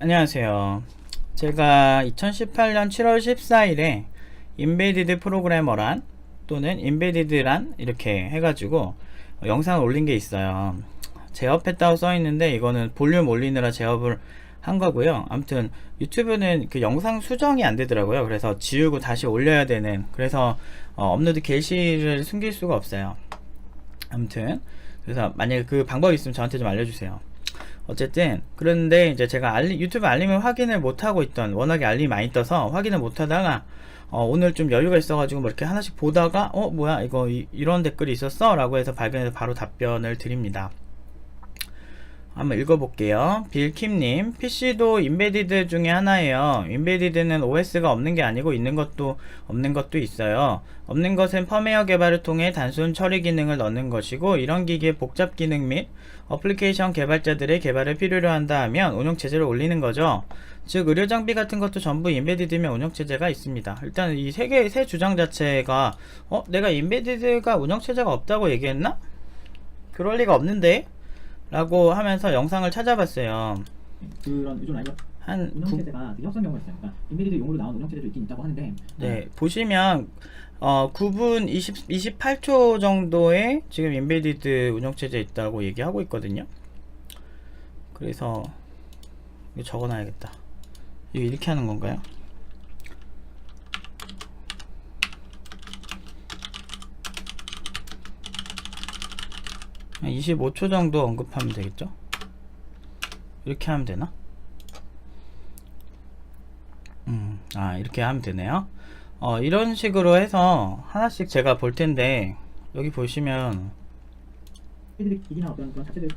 안녕하세요. 제가 2018년 7월 14일에 인베디드 프로그래머란 또는 인베디드란 이렇게 해가지고 영상을 올린 게 있어요. 제업했다고 써있는데 이거는 볼륨 올리느라 제업을 한 거고요. 아무튼 유튜브는 그 영상 수정이 안 되더라고요. 그래서 지우고 다시 올려야 되는, 그래서 업로드 게시를 숨길 수가 없어요. 아무튼 그래서 만약에 그 방법이 있으면 저한테 좀 알려주세요. 어쨌든 그런데 이제 제가 유튜브 알림을 확인을 못하고 있던, 워낙에 알림이 많이 떠서 확인을 못하다가 오늘 좀 여유가 있어가지고 뭐 이렇게 하나씩 보다가 뭐야 이거 이런 댓글이 있었어 라고 해서 발견해서 바로 답변을 드립니다. 한번 읽어볼게요. 빌킴님, PC도 인베디드 중에 하나예요. 인베디드는 OS가 없는 게 아니고 있는 것도 없는 것도 있어요. 없는 것은 펌웨어 개발을 통해 단순 처리 기능을 넣는 것이고, 이런 기기의 복잡 기능 및 어플리케이션 개발자들의 개발을 필요로 한다 하면 운영체제를 올리는 거죠. 즉 의료 장비 같은 것도 전부 인베디드면 운영체제가 있습니다. 일단 이 세 주장 자체가 내가 인베디드가 운영체제가 없다고 얘기했나? 그럴 리가 없는데? 라고 하면서 영상을 찾아봤어요. 그런 요즘 알고 운영체제가 되게 협상 경우가 있어요. 그러니까 인베디드 용으로 나온 운영체제도 있긴 있다고 하는데, 네, 보시면 9분 28초 정도에 지금 인베디드 운영체제 있다고 얘기하고 있거든요. 그래서 이거 적어놔야겠다. 이거 이렇게 하는 건가요? 한 25초 정도 언급하면 되겠죠? 이렇게 하면 되나? 이렇게 하면 되네요. 이런 식으로 해서 하나씩 제가 볼 텐데, 여기 보시면 인베디드 기기나 어떤 그런 자체들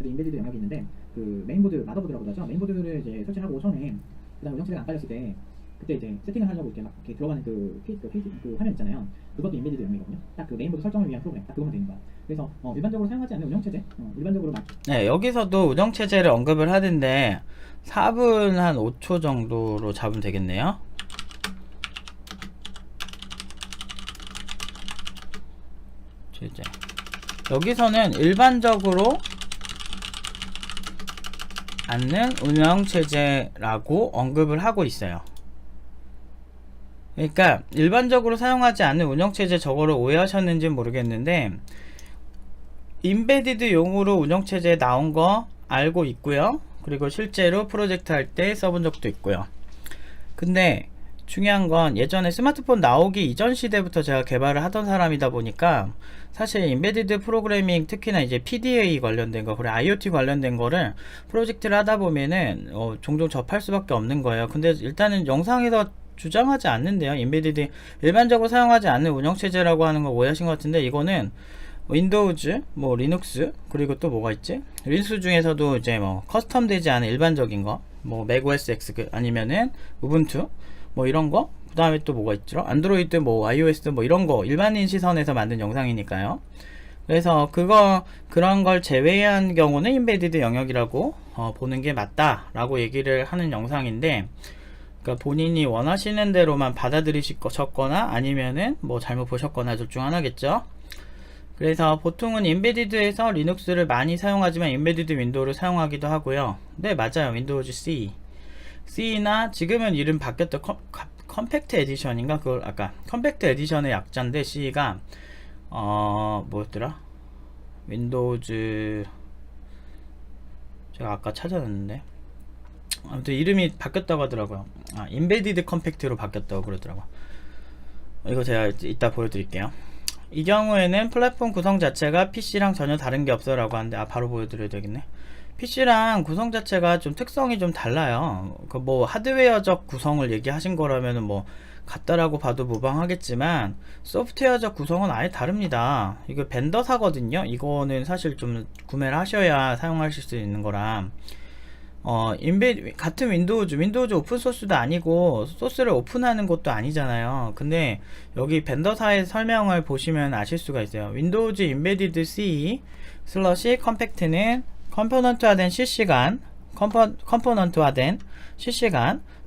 인베디드 영역이 있는데, 그 메인보드, 마더보드라고 하죠. 메인보드를 이제 설치하고 처음에 그다음 운영체제가 안 깔렸을 때, 그때 이제 세팅을 하려고 이렇게 막 이렇게 들어가는 그 화면 있잖아요. 그것도 인베디드 영역이거든요. 딱 그 메인보드 설정을 위한 프로그램, 딱 그거만 되는 거야. 그래서 일반적으로 사용하지 않는 운영체제, 일반적으로 네, 여기서도 운영체제를 언급을 하는데 4분 한 5초 정도로 잡으면 되겠네요. 이제 여기서는 일반적으로 않는 운영체제라고 언급을 하고 있어요. 그러니까 일반적으로 사용하지 않는 운영체제, 저거를 오해하셨는지 모르겠는데 인베디드 용으로 운영체제 나온 거 알고 있고요. 그리고 실제로 프로젝트 할 때 써본 적도 있고요. 근데 중요한 건 예전에 스마트폰 나오기 이전 시대부터 제가 개발을 하던 사람이다 보니까 사실 인베디드 프로그래밍, 특히나 이제 PDA 관련된 거, 그리고 IoT 관련된 거를 프로젝트를 하다 보면은 종종 접할 수밖에 없는 거예요. 근데 일단은 영상에서 주장하지 않는데요. 인베디드 일반적으로 사용하지 않는 운영체제라고 하는 거 오해하신 것 같은데, 이거는 윈도우즈, 뭐 리눅스, 그리고 또 뭐가 있지? 리눅스 중에서도 이제 뭐 커스텀 되지 않은 일반적인 거, 뭐 맥OS X 아니면은 우분투, 뭐 이런 거, 그 다음에 또 뭐가 있죠? 안드로이드, 뭐 iOS, 뭐 이런 거 일반인 시선에서 만든 영상이니까요. 그래서 그런 걸 제외한 경우는 인베디드 영역이라고 보는 게 맞다라고 얘기를 하는 영상인데, 그러니까 본인이 원하시는 대로만 받아들이셨거나 아니면은 뭐 잘못 보셨거나 둘 중 하나겠죠. 그래서 보통은 인베디드에서 리눅스를 많이 사용하지만 인베디드 윈도우를 사용하기도 하고요. 네, 맞아요. 윈도우즈 C나 지금은 이름 바뀌었던 컴팩트 에디션인가? 그걸 아까 컴팩트 에디션의 약자인데, C가 뭐였더라? 윈도우즈, 제가 아까 찾아놨는데 아무튼 이름이 바뀌었다고 하더라고요. 인베디드 컴팩트로 바뀌었다고 그러더라고요. 이거 제가 이따 보여드릴게요. 이 경우에는 플랫폼 구성 자체가 PC랑 전혀 다른 게 없어 라고 하는데, 바로 보여드려야 되겠네. PC랑 구성 자체가 좀 특성이 좀 달라요. 그 뭐 하드웨어적 구성을 얘기하신 거라면은 뭐 같다라고 봐도 무방하겠지만, 소프트웨어적 구성은 아예 다릅니다. 이거 벤더사거든요. 이거는 사실 좀 구매를 하셔야 사용하실 수 있는 거라. 같은 윈도우즈 오픈소스도 아니고 소스를 오픈하는 것도 아니잖아요. 근데 여기 벤더사의 설명을 보시면 아실 수가 있어요. 윈도우즈 인베디드 C 슬러시 컴팩트는 컴포넌트화된 실시간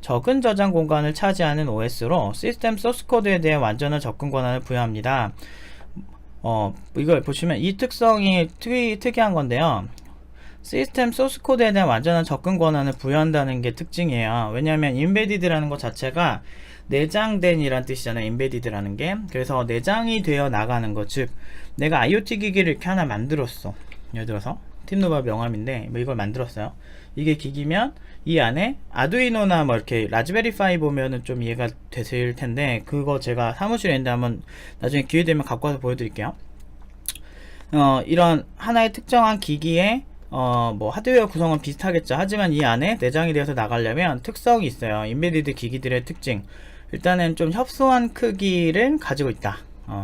적은 저장 공간을 차지하는 OS로 시스템 소스코드에 대해 완전한 접근 권한을 부여합니다. 이걸 보시면 이 특성이 특이한 건데요. 시스템 소스 코드에 대한 완전한 접근 권한을 부여한다는 게 특징이에요. 왜냐하면 embedded라는 것 자체가 내장된 이란 뜻이잖아요. embedded라는 게. 그래서 내장이 되어 나가는 것, 즉 내가 IoT 기기를 이렇게 하나 만들었어. 예를 들어서 팀노바 명함인데 뭐 이걸 만들었어요. 이게 기기면 이 안에 아두이노나 뭐 이렇게 라즈베리파이 보면은 좀 이해가 되실 텐데, 그거 제가 사무실에 있는데 한번 나중에 기회 되면 갖고 와서 보여드릴게요. 이런 하나의 특정한 기기에 뭐 하드웨어 구성은 비슷하겠죠. 하지만 이 안에 내장이 되어서 나가려면 특성이 있어요. 인베디드 기기들의 특징. 일단은 좀 협소한 크기를 가지고 있다.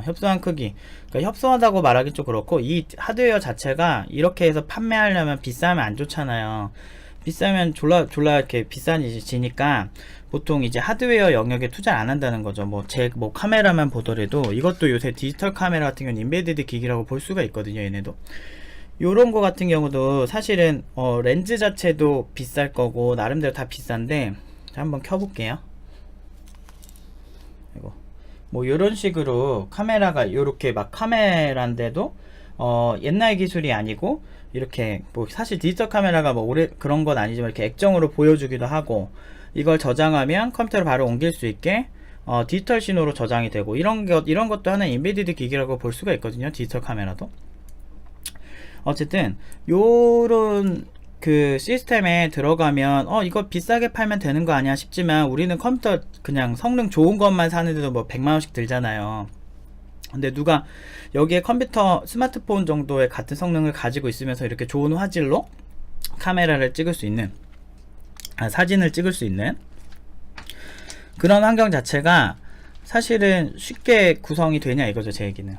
협소한 크기. 그러니까 협소하다고 말하기 좀 그렇고, 이 하드웨어 자체가 이렇게 해서 판매하려면 비싸면 안 좋잖아요. 비싸면 졸라 이렇게 비싸지니까 보통 이제 하드웨어 영역에 투자를 안 한다는 거죠. 뭐 카메라만 보더라도, 이것도 요새 디지털 카메라 같은 경우는 인베디드 기기라고 볼 수가 있거든요. 얘네도. 요런 거 같은 경우도 사실은 렌즈 자체도 비쌀 거고 나름대로 다 비싼데, 자, 한번 켜볼게요. 이거 뭐 요런 식으로 카메라가 요렇게 막 카메라인데도 옛날 기술이 아니고 이렇게 뭐 사실 디지털 카메라가 뭐 오래 그런 건 아니지만 이렇게 액정으로 보여주기도 하고, 이걸 저장하면 컴퓨터로 바로 옮길 수 있게 디지털 신호로 저장이 되고, 이런 것도 하나의 인베디드 기기라고 볼 수가 있거든요. 디지털 카메라도. 어쨌든 요런 그 시스템에 들어가면 이거 비싸게 팔면 되는 거 아니야 싶지만, 우리는 컴퓨터 그냥 성능 좋은 것만 사는데도 뭐 100만원씩 들잖아요. 근데 누가 여기에 컴퓨터 스마트폰 정도의 같은 성능을 가지고 있으면서 이렇게 좋은 화질로 카메라를 찍을 수 있는, 사진을 찍을 수 있는 그런 환경 자체가 사실은 쉽게 구성이 되냐 이거죠. 제 얘기는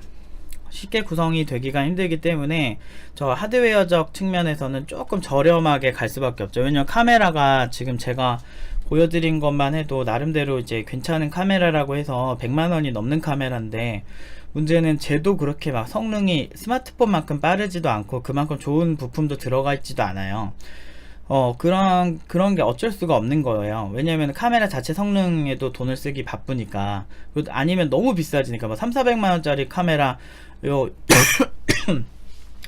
쉽게 구성이 되기가 힘들기 때문에 저 하드웨어적 측면에서는 조금 저렴하게 갈 수밖에 없죠. 왜냐면 카메라가 지금 제가 보여드린 것만 해도 나름대로 이제 괜찮은 카메라라고 해서 100만원이 넘는 카메라인데, 문제는 쟤도 그렇게 막 성능이 스마트폰만큼 빠르지도 않고 그만큼 좋은 부품도 들어가 있지도 않아요. 그런 게 어쩔 수가 없는 거예요. 왜냐면 카메라 자체 성능에도 돈을 쓰기 바쁘니까. 아니면 너무 비싸지니까. 뭐 3,400만원짜리 카메라,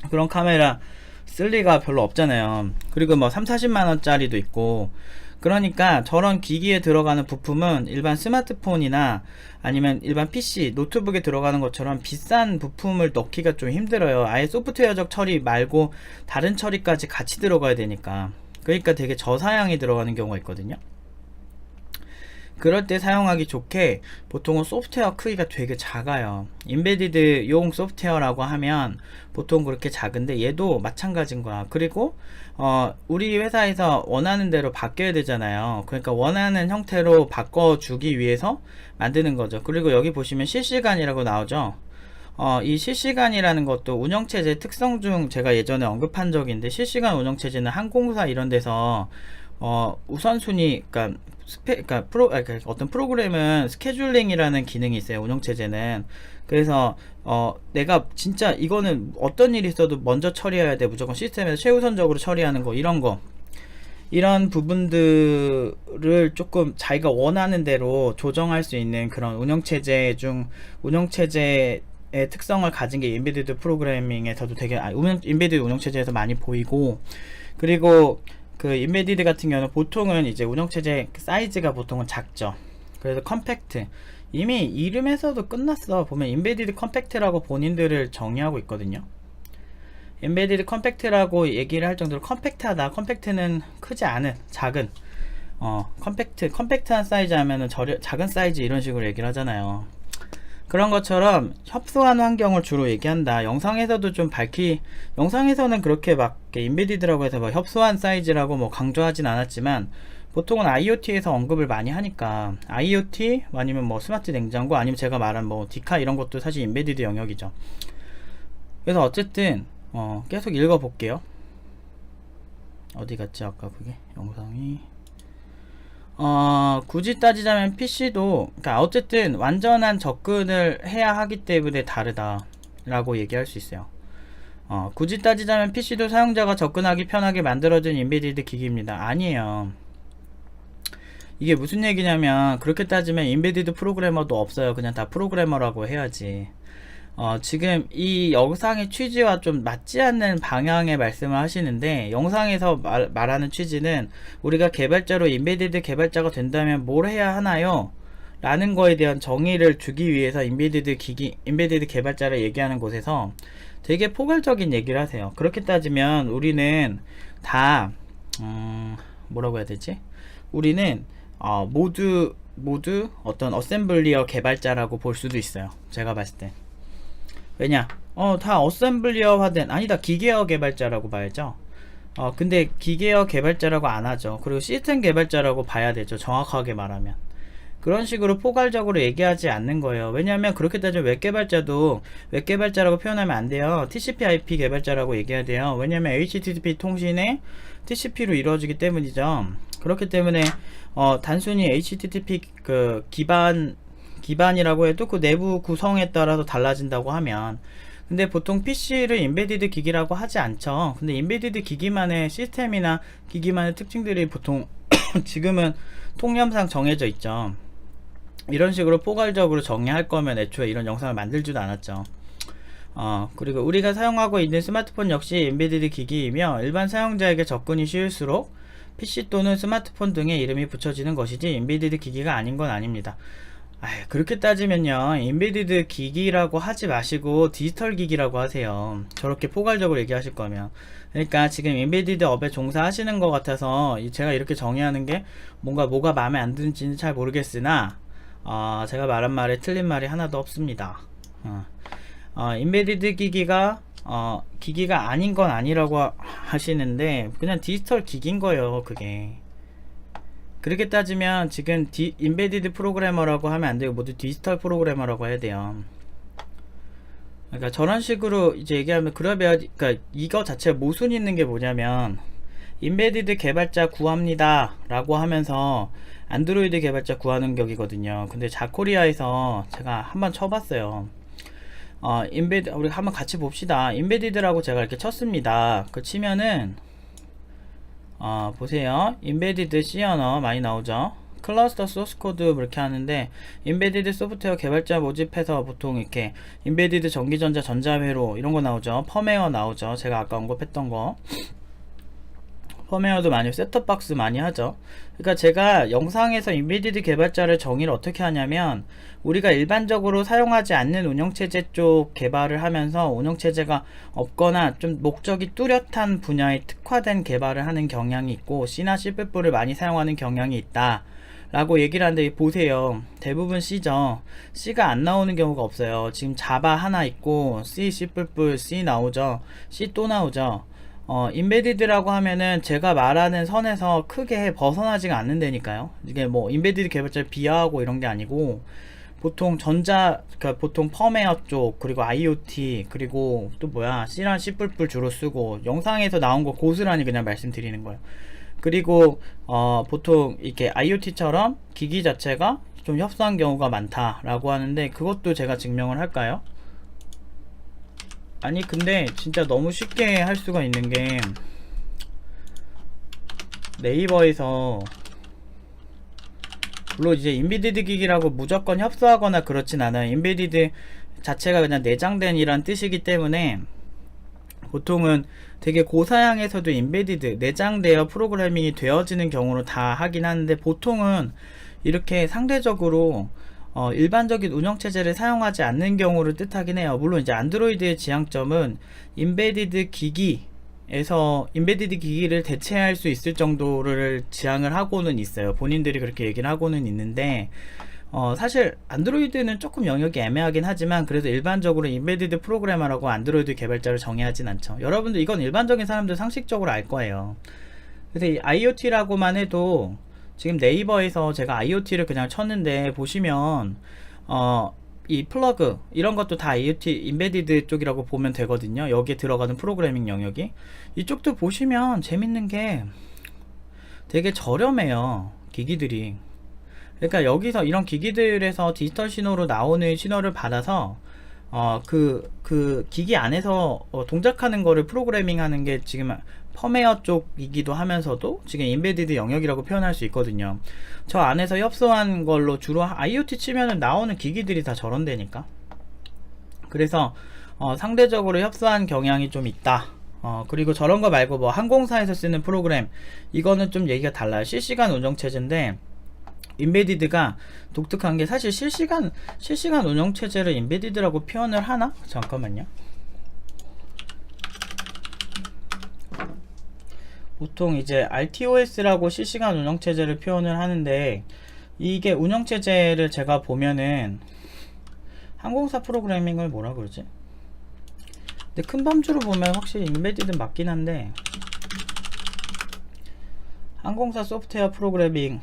그런 카메라 쓸 리가 별로 없잖아요. 그리고 뭐 3,40만원짜리도 있고. 그러니까 저런 기기에 들어가는 부품은 일반 스마트폰이나 아니면 일반 PC, 노트북에 들어가는 것처럼 비싼 부품을 넣기가 좀 힘들어요. 아예 소프트웨어적 처리 말고 다른 처리까지 같이 들어가야 되니까. 그러니까 되게 저사양이 들어가는 경우가 있거든요. 그럴 때 사용하기 좋게 보통은 소프트웨어 크기가 되게 작아요. 인베디드용 소프트웨어라고 하면 보통 그렇게 작은데, 얘도 마찬가지인 거야. 그리고 우리 회사에서 원하는 대로 바뀌어야 되잖아요. 그러니까 원하는 형태로 바꿔주기 위해서 만드는 거죠. 그리고 여기 보시면 실시간이라고 나오죠. 이 실시간이라는 것도 운영체제 특성 중 제가 예전에 언급한 적이 있는데, 실시간 운영체제는 항공사 이런 데서 우선순위, 그러니까 어떤 프로그램은 스케줄링이라는 기능이 있어요. 운영체제는. 그래서 내가 진짜 이거는 어떤 일이 있어도 먼저 처리해야 돼, 무조건 시스템에서 최우선적으로 처리하는 거, 이런 부분들을 조금 자기가 원하는 대로 조정할 수 있는 그런 운영체제의 특성을 가진 게 인베디드 프로그래밍에서도 되게 인베디드 운영체제에서 많이 보이고, 그리고 그 인베디드 같은 경우는 보통은 이제 운영체제 사이즈가 보통은 작죠. 그래서 컴팩트, 이미 이름에서도 끝났어. 보면 인베디드 컴팩트라고 본인들을 정의하고 있거든요. 인베디드 컴팩트라고 얘기를 할 정도로 컴팩트하다. 컴팩트는 크지 않은, 작은, 컴팩트한 사이즈 하면은 작은 사이즈 이런 식으로 얘기를 하잖아요. 그런 것처럼 협소한 환경을 주로 얘기한다. 영상에서도 좀 영상에서는 그렇게 막 인베디드라고 해서 막 협소한 사이즈라고 뭐 강조하진 않았지만, 보통은 IoT에서 언급을 많이 하니까, IoT 아니면 뭐 스마트 냉장고 아니면 제가 말한 뭐 디카 이런 것도 사실 인베디드 영역이죠. 그래서 어쨌든 계속 읽어 볼게요. 어디 갔지 아까 그게 영상이. 굳이 따지자면 PC도, 그러니까 어쨌든 완전한 접근을 해야 하기 때문에 다르다 라고 얘기할 수 있어요. 굳이 따지자면 PC도 사용자가 접근하기 편하게 만들어진 인베디드 기기입니다. 아니에요. 이게 무슨 얘기냐면, 그렇게 따지면 인베디드 프로그래머도 없어요. 그냥 다 프로그래머라고 해야지. 지금 이 영상의 취지와 좀 맞지 않는 방향의 말씀을 하시는데, 영상에서 말하는 취지는 우리가 개발자로 인베디드 개발자가 된다면 뭘 해야 하나요? 라는 거에 대한 정의를 주기 위해서 인베디드 개발자를 얘기하는 곳에서 되게 포괄적인 얘기를 하세요. 그렇게 따지면 우리는 다 뭐라고 해야 되지? 우리는 모두 어떤 어셈블리어 개발자라고 볼 수도 있어요. 제가 봤을 때. 왜냐? 다 어셈블리어화된, 아니다, 기계어 개발자라고 봐야죠. 근데 기계어 개발자라고 안 하죠. 그리고 시스템 개발자라고 봐야 되죠. 정확하게 말하면. 그런 식으로 포괄적으로 얘기하지 않는 거예요. 왜냐하면 그렇게 따지면 웹개발자도 웹개발자라고 표현하면 안 돼요. TCP/IP 개발자라고 얘기해야 돼요. 왜냐하면 HTTP 통신이 TCP로 이루어지기 때문이죠. 그렇기 때문에 단순히 HTTP 그 기반이라고 해도 그 내부 구성에 따라서 달라진다고 하면, 근데 보통 PC를 인베디드 기기라고 하지 않죠. 근데 인베디드 기기만의 시스템이나 기기만의 특징들이 보통 지금은 통념상 정해져 있죠. 이런 식으로 포괄적으로 정의할 거면 애초에 이런 영상을 만들지도 않았죠. 그리고 우리가 사용하고 있는 스마트폰 역시 인베디드 기기이며 일반 사용자에게 접근이 쉬울수록 PC 또는 스마트폰 등의 이름이 붙여지는 것이지 인베디드 기기가 아닌 건 아닙니다. 그렇게 따지면요, 인베디드 기기라고 하지 마시고 디지털 기기라고 하세요. 저렇게 포괄적으로 얘기하실 거면. 그러니까 지금 인베디드 업에 종사하시는 것 같아서 제가 이렇게 정의하는 게 뭐가 마음에 안 드는지는 잘 모르겠으나 제가 말한 말에 틀린 말이 하나도 없습니다. 인베디드 기기가 아닌 건 아니라고 하시는데 그냥 디지털 기기인 거예요. 그게. 그렇게 따지면 지금 인베디드 프로그래머라고 하면 안 되고 모두 디지털 프로그래머라고 해야 돼요. 그러니까 저런 식으로 이제 얘기하면, 그러니까 이거 자체가 모순이 있는 게 뭐냐면, 인베디드 개발자 구합니다 라고 하면서 안드로이드 개발자 구하는 격이거든요. 근데 자코리아에서 제가 한번 쳐봤어요. 우리 한번 같이 봅시다. 인베디드라고 제가 이렇게 쳤습니다. 그 치면은 보세요. 인베디드 C 언어 많이 나오죠. 클러스터 소스 코드 이렇게 하는데, 인베디드 소프트웨어 개발자 모집해서 보통 이렇게 인베디드 전기전자 전자회로 이런 거 나오죠. 펌웨어 나오죠. 제가 아까 언급했던 거. 펌웨어도 많이, 셋톱박스 많이 하죠. 그러니까 제가 영상에서 인베디드 개발자를 정의를 어떻게 하냐면, 우리가 일반적으로 사용하지 않는 운영체제 쪽 개발을 하면서 운영체제가 없거나 좀 목적이 뚜렷한 분야에 특화된 개발을 하는 경향이 있고, C나 C++를 많이 사용하는 경향이 있다 라고 얘기를 하는데, 보세요. 대부분 C죠. C가 안 나오는 경우가 없어요. 지금 자바 하나 있고 C, C++, C 나오죠. C 또 나오죠. 인베디드라고 하면은 제가 말하는 선에서 크게 벗어나지가 않는다니까요. 이게 뭐 인베디드 개발자를 비하하고 이런 게 아니고, 보통 그러니까 보통 펌웨어 쪽, 그리고 IoT, 그리고 또 뭐야, C랑 C++ 주로 쓰고, 영상에서 나온 거 고스란히 그냥 말씀드리는 거예요. 그리고 보통 이렇게 IoT처럼 기기 자체가 좀 협소한 경우가 많다라고 하는데, 그것도 제가 증명을 할까요? 아니 근데 진짜 너무 쉽게 할 수가 있는 게, 네이버에서 물론 이제 인베디드 기기라고 무조건 협소하거나 그렇진 않아요. 인베디드 자체가 그냥 내장된 이란 뜻이기 때문에 보통은 되게 고사양에서도 인베디드 내장되어 프로그래밍이 되어지는 경우로 다 하긴 하는데, 보통은 이렇게 상대적으로 일반적인 운영체제를 사용하지 않는 경우를 뜻하긴 해요. 물론 이제 안드로이드의 지향점은 인베디드 기기를 대체할 수 있을 정도를 지향을 하고는 있어요. 본인들이 그렇게 얘기를 하고는 있는데, 사실 안드로이드는 조금 영역이 애매하긴 하지만 그래도 일반적으로 인베디드 프로그래머라고 안드로이드 개발자를 정의하진 않죠. 여러분들 이건 일반적인 사람들 상식적으로 알 거예요. 그래서 이 IoT라고만 해도 지금 네이버에서 제가 IoT를 그냥 쳤는데, 보시면 이 플러그 이런 것도 다 IoT 인베디드 쪽이라고 보면 되거든요. 여기에 들어가는 프로그래밍 영역이. 이쪽도 보시면 재밌는 게 되게 저렴해요, 기기들이. 그러니까 여기서 이런 기기들에서 디지털 신호로 나오는 신호를 받아서 그 기기 안에서 동작하는 거를 프로그래밍 하는 게 지금 펌웨어 쪽이기도 하면서도 지금 인베디드 영역이라고 표현할 수 있거든요. 저 안에서 협소한 걸로 주로 IoT 치면은 나오는 기기들이 다 저런 데니까. 그래서 상대적으로 협소한 경향이 좀 있다. 그리고 저런 거 말고 뭐 항공사에서 쓰는 프로그램, 이거는 좀 얘기가 달라요. 실시간 운영체제인데 인베디드가 독특한 게, 사실 실시간 운영체제를 인베디드라고 표현을 하나? 잠깐만요. 보통 이제 RTOS라고 실시간 운영체제를 표현을 하는데, 이게 운영체제를 제가 보면은 항공사 프로그래밍을 뭐라 그러지? 근데 큰 범주로 보면 확실히 인베디드 맞긴 한데, 항공사 소프트웨어 프로그래밍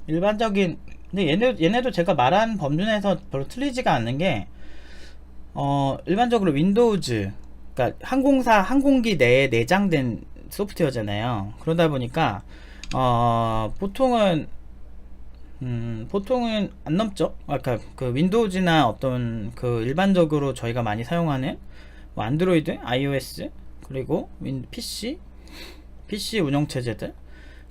일반적인, 근데 얘네도 제가 말한 범주 내에서 별로 틀리지가 않는 게, 일반적으로 윈도우즈, 그러니까 항공기 내에 내장된 소프트웨어잖아요. 그러다 보니까 보통은 안 넘죠. 아까 그 윈도우즈나 어떤 그 일반적으로 저희가 많이 사용하는 뭐 안드로이드, iOS, 그리고 PC 운영체제들,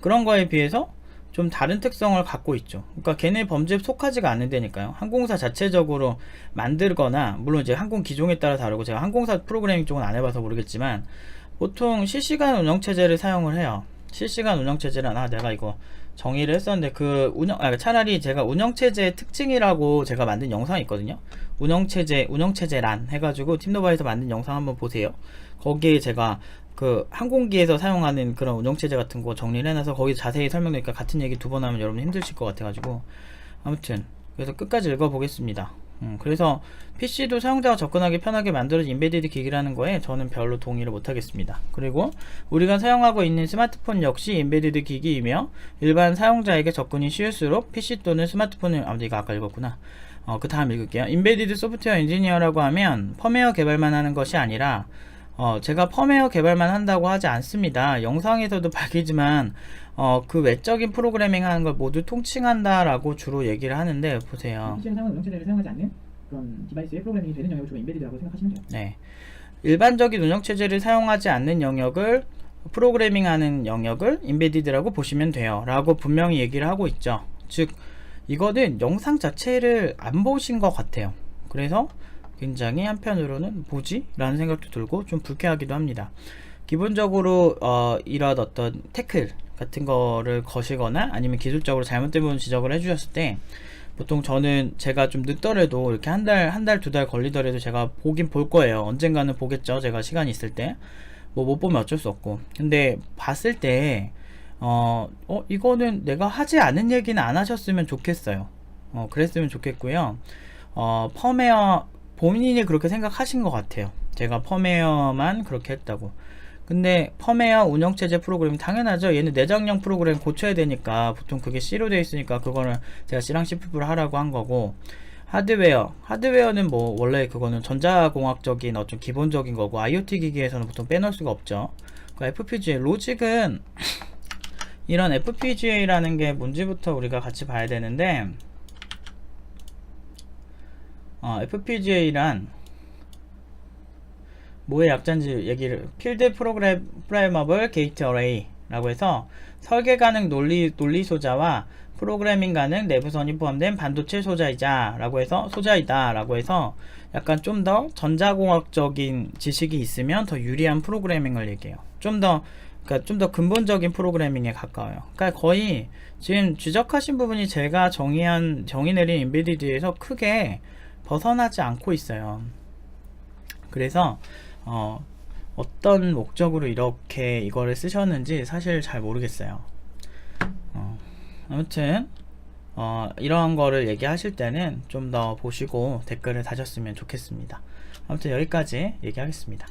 그런 거에 비해서 좀 다른 특성을 갖고 있죠. 그러니까 걔네 범주에 속하지가 않는다니까요. 항공사 자체적으로 만들거나, 물론 이제 항공 기종에 따라 다르고, 제가 항공사 프로그래밍 쪽은 안 해봐서 모르겠지만 보통 실시간 운영체제를 사용을 해요. 실시간 운영체제는, 내가 이거 정의를 했었는데, 차라리 제가 운영체제의 특징이라고 제가 만든 영상이 있거든요. 운영체제란 해가지고 팀노바에서 만든 영상 한번 보세요. 거기에 제가 그 항공기에서 사용하는 그런 운영체제 같은 거 정리를 해놔서 거기 자세히 설명드리니까 같은 얘기 두 번 하면 여러분 힘드실 것 같아가지고, 아무튼 그래서 끝까지 읽어보겠습니다. 그래서 PC도 사용자가 접근하기 편하게 만들어진 인베디드 기기라는 거에 저는 별로 동의를 못하겠습니다. 그리고 우리가 사용하고 있는 스마트폰 역시 인베디드 기기이며, 일반 사용자에게 접근이 쉬울수록 PC 또는 스마트폰을, 이거 아까 읽었구나. 그 다음 읽을게요. 인베디드 소프트웨어 엔지니어라고 하면 펌웨어 개발만 하는 것이 아니라, 제가 펌웨어 개발만 한다고 하지 않습니다. 영상에서도 밝히지만 그 외적인 프로그래밍 하는 걸 모두 통칭한다 라고 주로 얘기를 하는데, 보세요. PC에서 사용하는 운영체제를 사용하지 않는 그런 디바이스의 프로그래밍이 되는 영역을 주로 인베디드라고 생각하시면 돼요. 네, 일반적인 운영체제를 사용하지 않는 영역을, 프로그래밍하는 영역을 인베디드라고 보시면 돼요 라고 분명히 얘기를 하고 있죠. 즉 이거는 영상 자체를 안 보신 것 같아요. 그래서 굉장히 한편으로는 뭐지? 라는 생각도 들고 좀 불쾌하기도 합니다. 기본적으로 이런 어떤 태클 같은 거를 거시거나 아니면 기술적으로 잘못된 부분 지적을 해주셨을 때, 보통 저는 제가 좀 늦더라도 이렇게 한 달, 두 달 걸리더라도 제가 보긴 볼 거예요. 언젠가는 보겠죠. 제가 시간이 있을 때. 뭐 못 보면 어쩔 수 없고. 근데 봤을 때 이거는 내가 하지 않은 얘기는 안 하셨으면 좋겠어요. 그랬으면 좋겠고요. 펌웨어, 본인이 그렇게 생각하신 것 같아요. 제가 펌웨어만 그렇게 했다고. 근데 펌웨어 운영체제 프로그램 당연하죠. 얘는 내장형 프로그램 고쳐야 되니까 보통 그게 C로 되어 있으니까 그거는 제가 C랑 C++를 하라고 한 거고, 하드웨어는 뭐 원래 그거는 전자공학적인 어떤 기본적인 거고, IoT 기기에서는 보통 빼놓을 수가 없죠. 그 FPGA 로직은 이런 FPGA라는 게 뭔지부터 우리가 같이 봐야 되는데, FPGA란 뭐의 약자인지 얘기를, 필드 프로그래머블 게이트 어레이 라고 해서 설계 가능 논리 소자와 프로그래밍 가능 내부선이 포함된 반도체 소자이다 라고 해서 약간 좀 더 전자공학적인 지식이 있으면 더 유리한 프로그래밍을 얘기해요. 좀 더 근본적인 프로그래밍에 가까워요. 그러니까 거의 지금 지적하신 부분이 제가 정의 내린 인베디드에서 크게 벗어나지 않고 있어요. 그래서 어떤 목적으로 이렇게 이거를 쓰셨는지 사실 잘 모르겠어요. 아무튼 이런 거를 얘기하실 때는 좀 더 보시고 댓글을 다셨으면 좋겠습니다. 아무튼 여기까지 얘기하겠습니다.